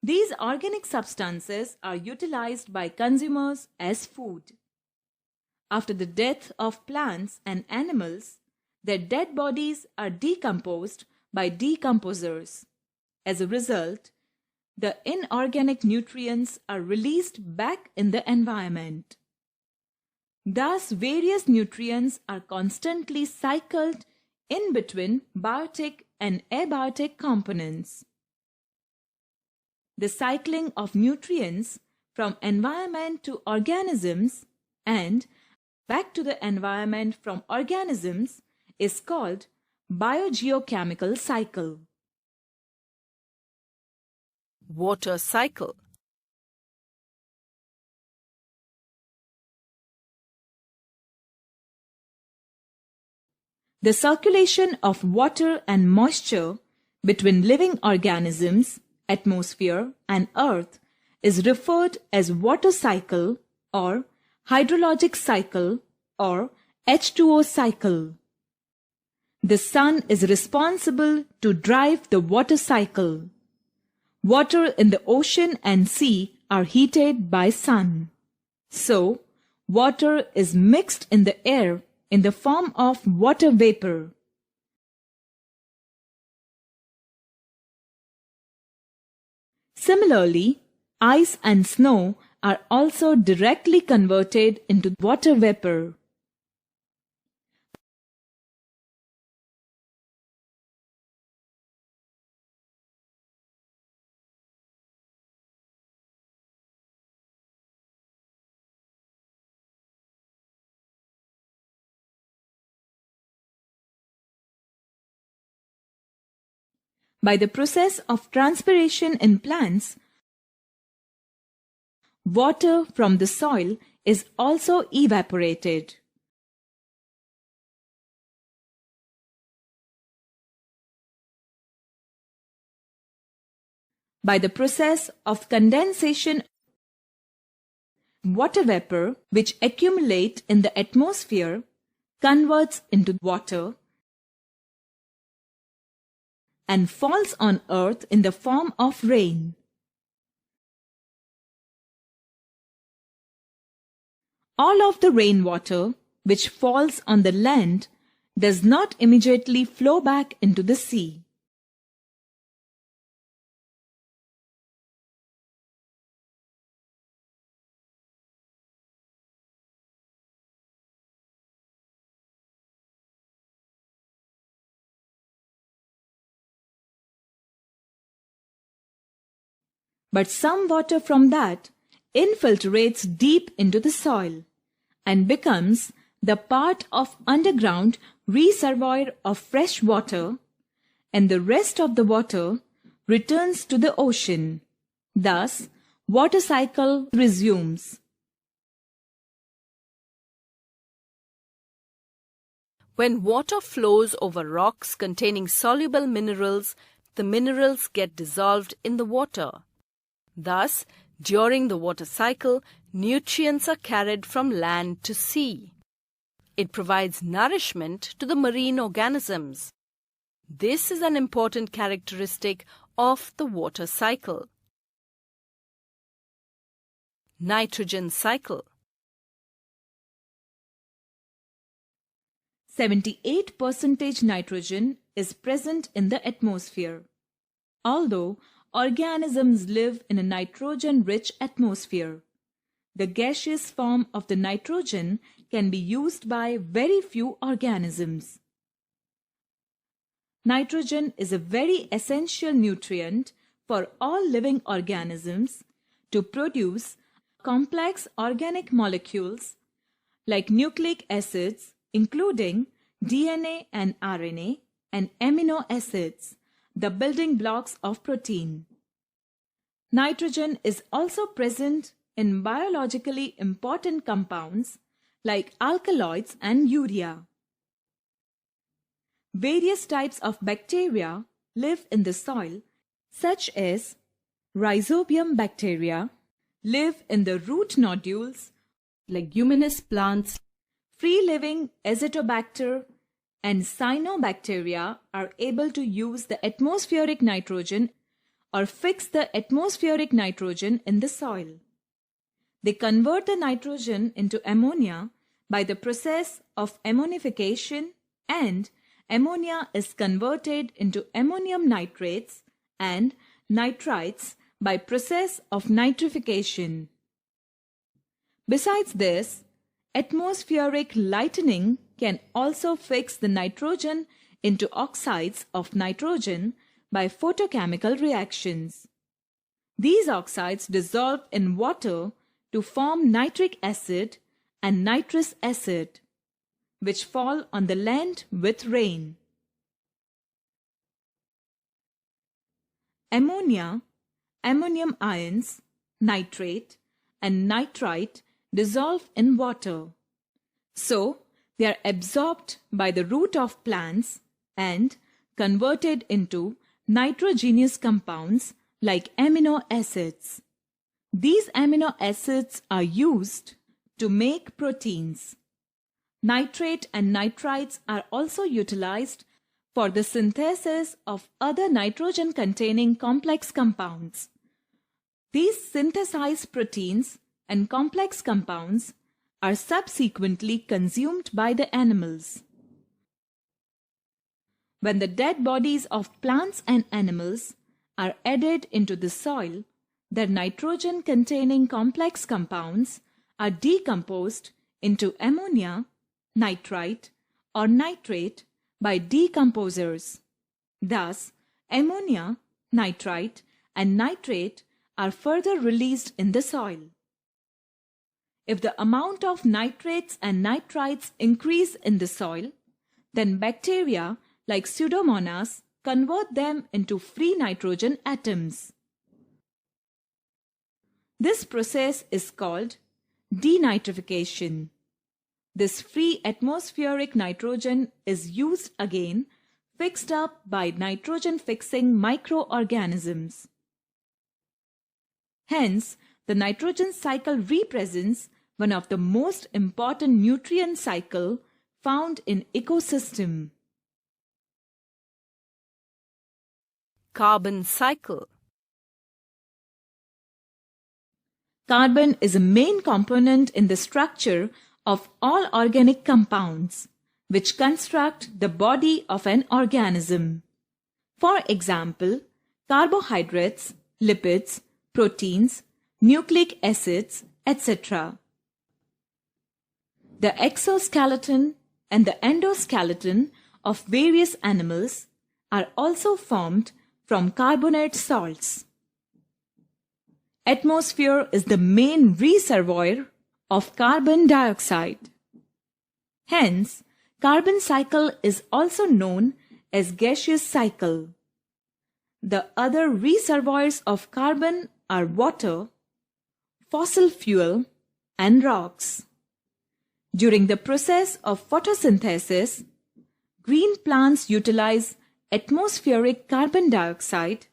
These organic substances are utilized by consumers as food. After the death of plants and animals, their dead bodies are decomposed by decomposers. As a result, the inorganic nutrients are released back in the environment. Thus, various nutrients are constantly cycled in between biotic and abiotic components. The cycling of nutrients from environment to organisms and back to the environment from organisms is called biogeochemical cycle. Water cycle. The circulation of water and moisture between living organisms, atmosphere, and earth is referred as water cycle or hydrologic cycle or H2O cycle. The sun is responsible to drive the water cycle. Water in the ocean and sea are heated by sun. So, water is mixed in the air in the form of water vapor. Similarly, ice and snow are also directly converted into water vapor. By the process of transpiration in plants, water from the soil is also evaporated. By the process of condensation, water vapor which accumulate in the atmosphere converts into water and falls on earth in the form of rain. All of the rainwater which falls on the land does not immediately flow back into the sea. But some water from that infiltrates deep into the soil and becomes the part of underground reservoir of fresh water, and the rest of the water returns to the ocean. Thus, water cycle resumes. When water flows over rocks containing soluble minerals, the minerals get dissolved in the water. Thus, during the water cycle, nutrients are carried from land to sea. It provides nourishment to the marine organisms. This is an important characteristic of the water cycle. Nitrogen cycle. 78% nitrogen is present in the atmosphere. Although organisms live in a nitrogen-rich atmosphere, the gaseous form of the nitrogen can be used by very few organisms. Nitrogen is a very essential nutrient for all living organisms to produce complex organic molecules like nucleic acids, including DNA and RNA, and amino acids, the building blocks of protein. Nitrogen is also present in biologically important compounds like alkaloids and urea. Various types of bacteria live in the soil, such as rhizobium bacteria live in the root nodules, Leguminous plants free-living Azotobacter and cyanobacteria are able to use the atmospheric nitrogen or fix the atmospheric nitrogen in the soil. They convert the nitrogen into ammonia by the process of ammonification, and ammonia is converted into ammonium nitrates and nitrites by process of nitrification. Besides this, atmospheric lightning can also fix the nitrogen into oxides of nitrogen by photochemical reactions. These oxides dissolve in water to form nitric acid and nitrous acid, which fall on the land with rain. Ammonia, ammonium ions, nitrate, and nitrite dissolve in water. So, they are absorbed by the root of plants and converted into nitrogenous compounds like amino acids. These amino acids are used to make proteins. Nitrate and nitrites are also utilized for the synthesis of other nitrogen-containing complex compounds. These synthesized proteins and complex compounds are subsequently consumed by the animals. When the dead bodies of plants and animals are added into the soil, their nitrogen-containing complex compounds are decomposed into ammonia, nitrite, or nitrate by decomposers. Thus, ammonia, nitrite, and nitrate are further released in the soil. If the amount of nitrates and nitrites increase in the soil, then bacteria like Pseudomonas convert them into free nitrogen atoms. This process is called denitrification. This free atmospheric nitrogen is used again, fixed up by nitrogen-fixing microorganisms. Hence, the nitrogen cycle represents one of the most important nutrient cycle found in ecosystem. Carbon cycle. Carbon is a main component in the structure of all organic compounds, which construct the body of an organism. For example, carbohydrates, lipids, proteins, nucleic acids, etc. The exoskeleton and the endoskeleton of various animals are also formed from carbonate salts. Atmosphere is the main reservoir of carbon dioxide. Hence, carbon cycle is also known as gaseous cycle. The other reservoirs of carbon are water, fossil fuel, and rocks. During the process of photosynthesis, green plants utilize atmospheric carbon dioxide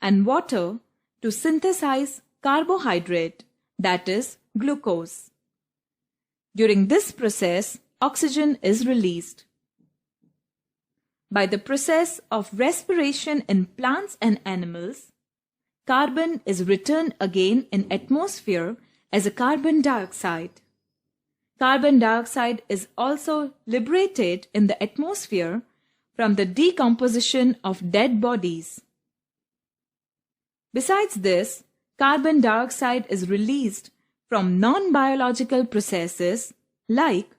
and water to synthesize carbohydrate, that is, glucose. During this process, oxygen is released. By the process of respiration in plants and animals, carbon is returned again in atmosphere as a carbon dioxide. carbon dioxide is also liberated in the atmosphere from the decomposition of dead bodies. Besides this, carbon dioxide is released from non-biological processes like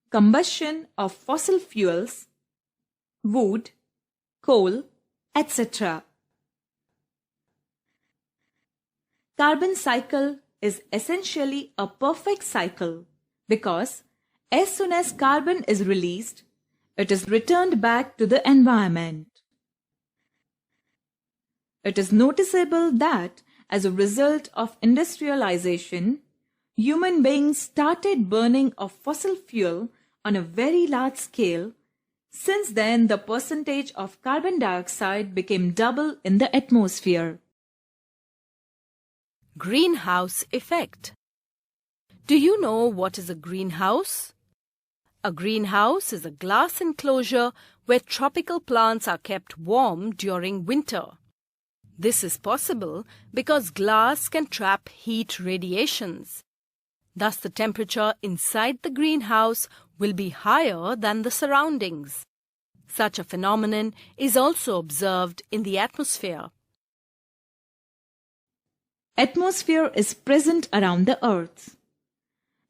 combustion of fossil fuels, wood, coal, etc. Carbon cycle is essentially a perfect cycle because as soon as carbon is released, it is returned back to the environment. It is noticeable that as a result of industrialization, human beings started burning of fossil fuel on a very large scale. Since then, the percentage of carbon dioxide became double in the atmosphere. Greenhouse effect. Do you know what is a greenhouse? A greenhouse is a glass enclosure where tropical plants are kept warm during winter. This is possible because glass can trap heat radiations. Thus, the temperature inside the greenhouse will be higher than the surroundings. Such a phenomenon is also observed in the atmosphere. Atmosphere is present around the earth.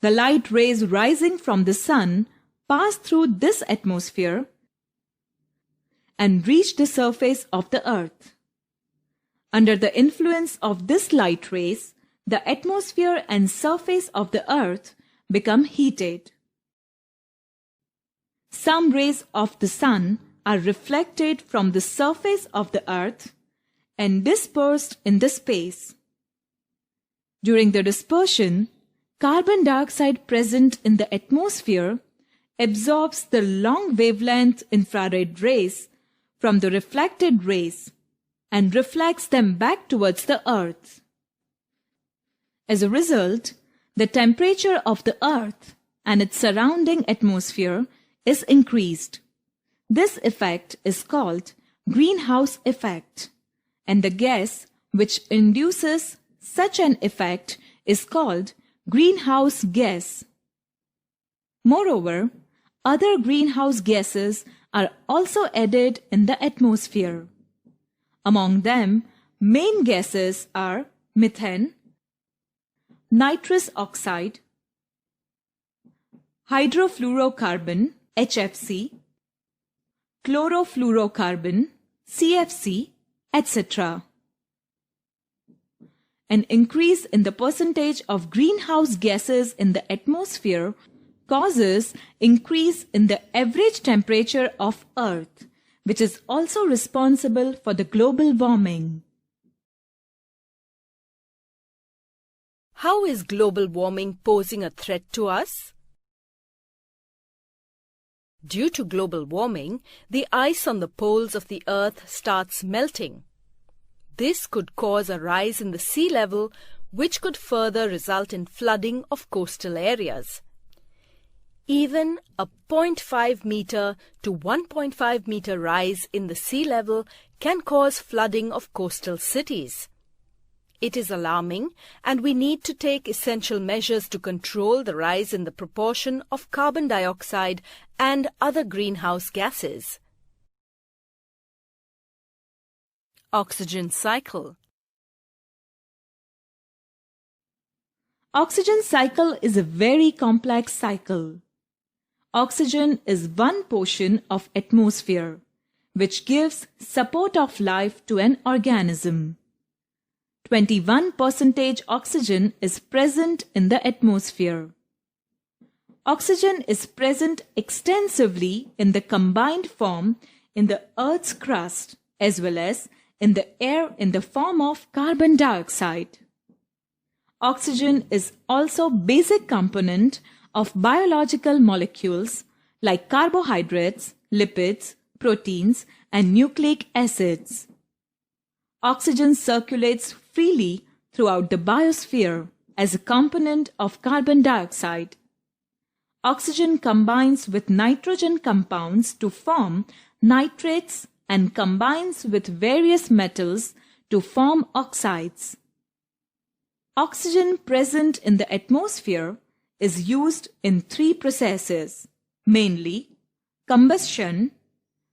The light rays rising from the sun pass through this atmosphere and reach the surface of the earth. Under the influence of this light rays, the atmosphere and surface of the earth become heated. Some rays of the sun are reflected from the surface of the earth and dispersed in the space. During the dispersion, carbon dioxide present in the atmosphere absorbs the long wavelength infrared rays from the reflected rays and reflects them back towards the earth. As a result, the temperature of the earth and its surrounding atmosphere is increased. This effect is called greenhouse effect, and the gas which induces such an effect is called greenhouse gas. Moreover, other greenhouse gases are also added in the atmosphere. Among them, main gases are methane, nitrous oxide, hydrofluorocarbon HFC, chlorofluorocarbon CFC, etc. An increase in the percentage of greenhouse gases in the atmosphere causes increase in the average temperature of Earth, which is also responsible for the global warming. How is global warming posing a threat to us? Due to global warming, the ice on the poles of the Earth starts melting. This could cause a rise in the sea level, which could further result in flooding of coastal areas. Even a 0.5 meter to 1.5 meter rise in the sea level can cause flooding of coastal cities. It is alarming, and we need to take essential measures to control the rise in the proportion of carbon dioxide and other greenhouse gases. Oxygen cycle. Oxygen cycle is a very complex cycle. Oxygen is one portion of atmosphere, which gives support of life to an organism. 21% oxygen is present in the atmosphere. Oxygen is present extensively in the combined form in the Earth's crust as well as in the air in the form of carbon dioxide. Oxygen is also basic component of biological molecules like carbohydrates, lipids, proteins, and nucleic acids. Oxygen circulates freely throughout the biosphere as a component of carbon dioxide. Oxygen combines with nitrogen compounds to form nitrates and combines with various metals to form oxides. Oxygen present in the atmosphere is used in three processes, mainly combustion,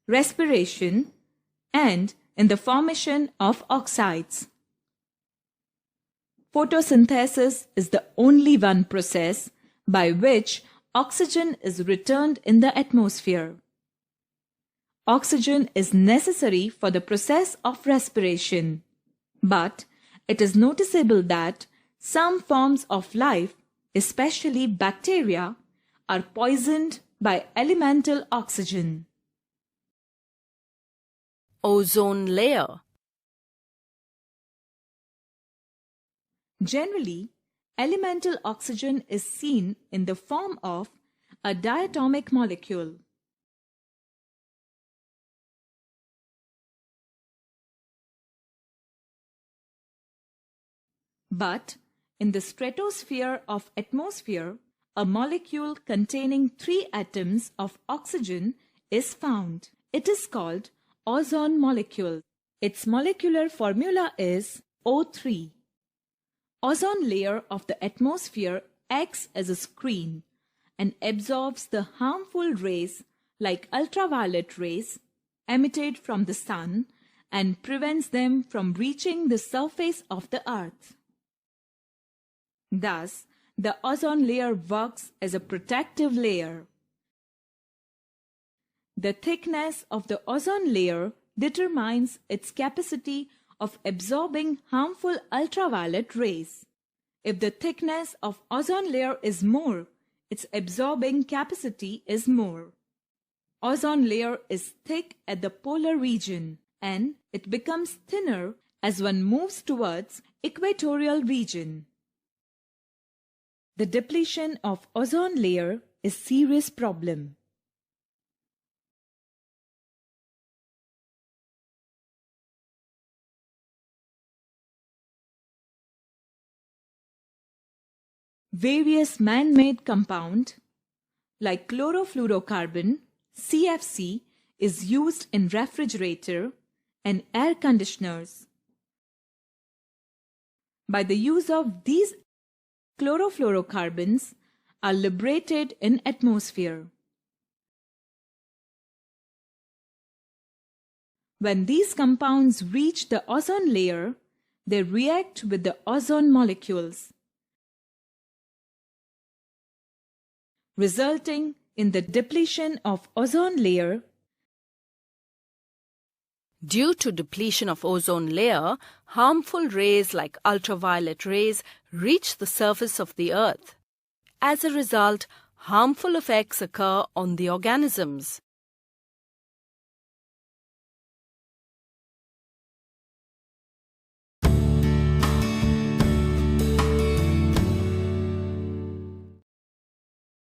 respiration, and in the formation of oxides. Photosynthesis is the only one process by which oxygen is returned in the atmosphere. Oxygen is necessary for the process of respiration, but it is noticeable that some forms of life, especially bacteria, are poisoned by elemental oxygen. Ozone layer. Generally, elemental oxygen is seen in the form of a diatomic molecule. But in the stratosphere of atmosphere, a molecule containing 3 atoms of oxygen is found. It is called ozone molecule. Its molecular formula is O3. Ozone layer of the atmosphere acts as a screen and absorbs the harmful rays like ultraviolet rays emitted from the sun and prevents them from reaching the surface of the earth. Thus, the ozone layer works as a protective layer. The thickness of the ozone layer determines its capacity of absorbing harmful ultraviolet rays. If the thickness of ozone layer is more, its absorbing capacity is more. Ozone layer is thick at the polar region and it becomes thinner as one moves towards equatorial region. The depletion of ozone layer is a serious problem. Various man-made compounds like chlorofluorocarbon, CFC, is used in refrigerator and air conditioners. By the use of these chlorofluorocarbons are liberated in atmosphere. When these compounds reach the ozone layer, they react with the ozone molecules, resulting in the depletion of ozone layer. Due to depletion of ozone layer, harmful rays like ultraviolet rays reach the surface of the earth. As a result, harmful effects occur on the organisms.